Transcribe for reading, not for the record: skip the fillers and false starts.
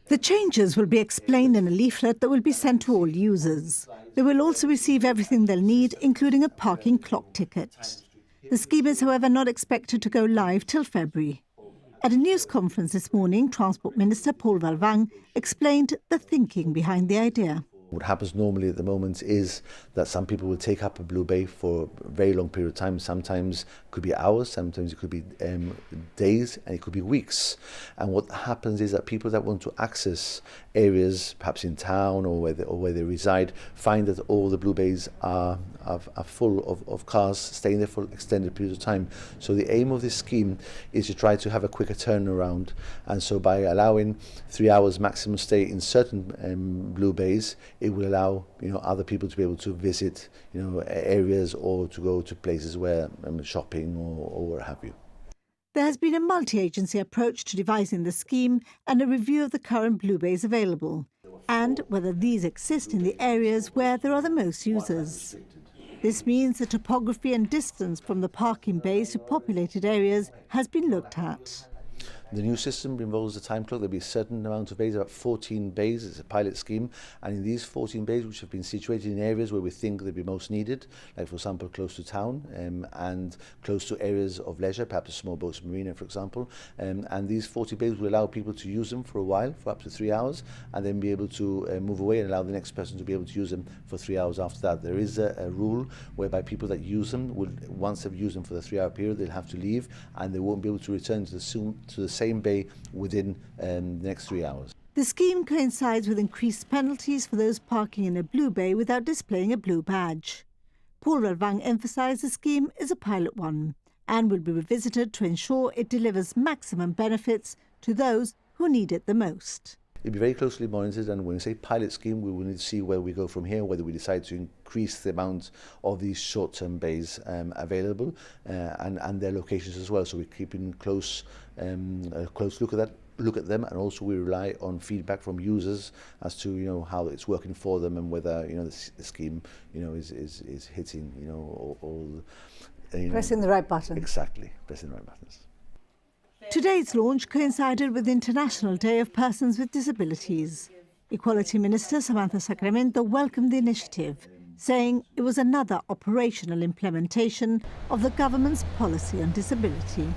The changes will be explained in a leaflet that will be sent to all users. They will also receive everything they'll need, including a parking clock ticket. The scheme is, however, not expected to go live till February. At a news conference this morning, Transport Minister Paul Valvang explained the thinking behind the idea. What happens normally at the moment is that some people will take up a blue bay for a very long period of time. Sometimes it could be hours, sometimes it could be days, and it could be weeks. And what happens is that people that want to access areas, perhaps in town or where they reside, find that all the blue bays are full of cars staying there for extended periods of time. So the aim of this scheme is to try to have a quicker turnaround. And so by allowing 3 hours maximum stay in certain blue bays, it will allow other people to be able to visit areas or to go to places where shopping or what have you. There has been a multi-agency approach to devising the scheme and a review of the current blue bays available and whether these exist in the areas where there are the most users. This means the topography and distance from the parking bays to populated areas has been looked at. The new system involves a time clock. There'll be a certain amount of bays, about 14 bays. It's a pilot scheme. And in these 14 bays, which have been situated in areas where we think they'll be most needed, like, for example, close to town and close to areas of leisure, perhaps a small boats marina, for example. And these 40 bays will allow people to use them for a while, for up to 3 hours, and then be able to move away and allow the next person to be able to use them for 3 hours after that. There is a rule whereby people that use them, once they've used them for the 3-hour period, they'll have to leave, and they won't be able to return to the same bay within the next 3 hours. The scheme coincides with increased penalties for those parking in a blue bay without displaying a blue badge. Paul Valvang emphasised the scheme is a pilot one and will be revisited to ensure it delivers maximum benefits to those who need it the most. It'll be very closely monitored, and when we say pilot scheme, we will need to see where we go from here, whether we decide to increase the amount of these short-term bays available and their locations as well. So we're keeping a close look at them, and also we rely on feedback from users as to how it's working for them and whether the scheme is hitting all pressing the right button. Exactly, pressing the right buttons. Today's launch coincided with the International Day of Persons with Disabilities. Equality Minister Samantha Sacramento welcomed the initiative, saying it was another operational implementation of the government's policy on disability.